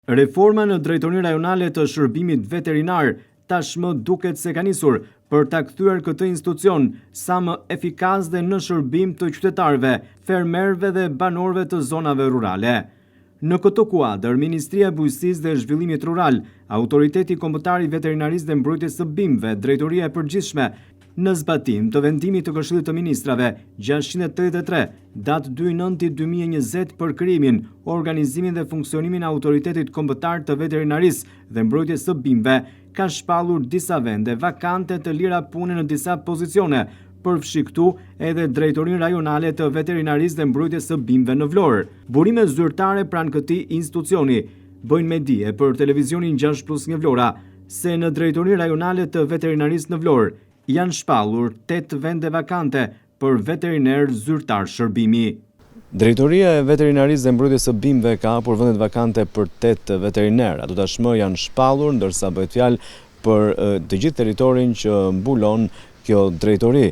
Reforma në drejtorinë rajonale të shërbimit veterinar tashmë duket se ka nisur për ta kthyer këtë institucion sa më efikas dhe në shërbim të qytetarëve, fermerëve dhe banorëve të zonave rurale. Në këtë kuadër, Ministria e Bujqësisë dhe Zhvillimit Rural, Autoriteti Kombëtar i Veterinarisë dhe Mbrojtjes së Bimëve, Drejtoria e Përgjithshme, në zbatim të vendimit të Këshillit të Ministrave 683, datë 2/9/2020 për krijimin, organizimin dhe funksionimin e Autoritetit Kombëtar të Veterinarisë dhe Mbrojtjes së Bimëve, ka shpallur disa vende vakante të lira pune në disa pozicione, përfshi këtu edhe Drejtorinë Rajonale të Veterinarisë dhe Mbrojtjes së Bimëve në Vlorë. Burime zyrtare pranë këtij institucioni bëjnë me dije për televizionin 6+ nga Vlora se në Drejtorinë Rajonale të Veterinarisë në Vlorë janë shpallur 8 vende vakante për veteriner zyrtar shërbimi. Drejtoria e Veterinarisë dhe Mbrojtjes së Bimëve ka hapur vendet vakante për 8 veteriner. Ato tashmë janë shpallur, ndërsa bëhet fjalë për të gjithë territorin që mbulon kjo drejtori.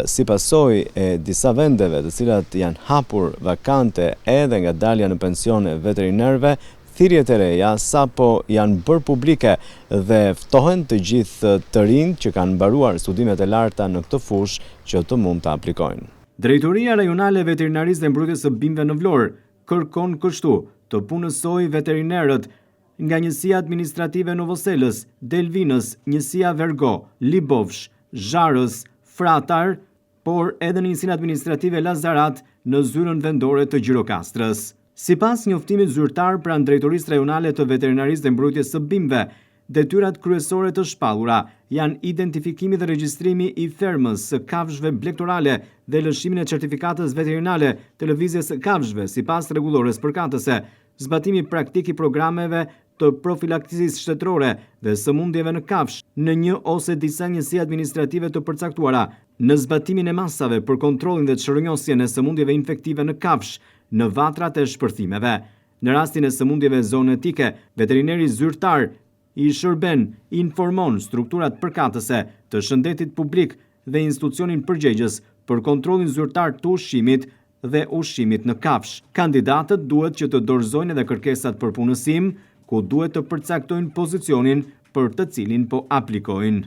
Si pasojë e disa vendeve të cilat janë hapur vakante edhe nga dalja në pension e veterinerëve, thirrjet e reja sapo janë bërë publike dhe ftohen të gjithë të rinjt që kanë mbaruar studimet e larta në këtë fushë që të mund të aplikojnë. Drejtoria Rajonale e Veterinarisë dhe Mbrojtjes së Bimëve në Vlorë kërkon kështu të punësojë veterinerët nga Njësia Administrative Novoselës, Delvinës, Njësia Vergo, Libovsh, Zharës, Fratar, por edhe në Njësinë Administrative Lazarat në zyrën vendore të Gjirokastrës. Sipas njoftimit zyrtar pranë Drejtorisë Rajonale të Veterinarisë dhe Mbrojtjes së Bimëve, detyrat kryesore të shpallura janë identifikimi dhe regjistrimi i fermës së kafshëve blektorale dhe lëshimin e certifikatës veterinare të lëvizjes së kafshëve sipas rregullores përkatëse, zbatimi praktik i programeve të profilaksisë shtetërore dhe sëmundjeve në kafshë në një ose disa njësi administrative të përcaktuara, në zbatimin e masave për kontrollin dhe çrënjosjen e sëmundjeve infektive në kafshë në vatrat e shpërthimeve. Në rastin e sëmundjeve zoonotike, veterineri zyrtar i shërben informon strukturat përkatëse të shëndetit publik dhe institucionin përgjegjës për kontrollin zyrtar të ushqimit dhe ushqimit në kafshë. Kandidatët duhet që të dorëzojnë edhe kërkesat për punësim, ku duhet të përcaktojnë pozicionin për të cilin po aplikojnë.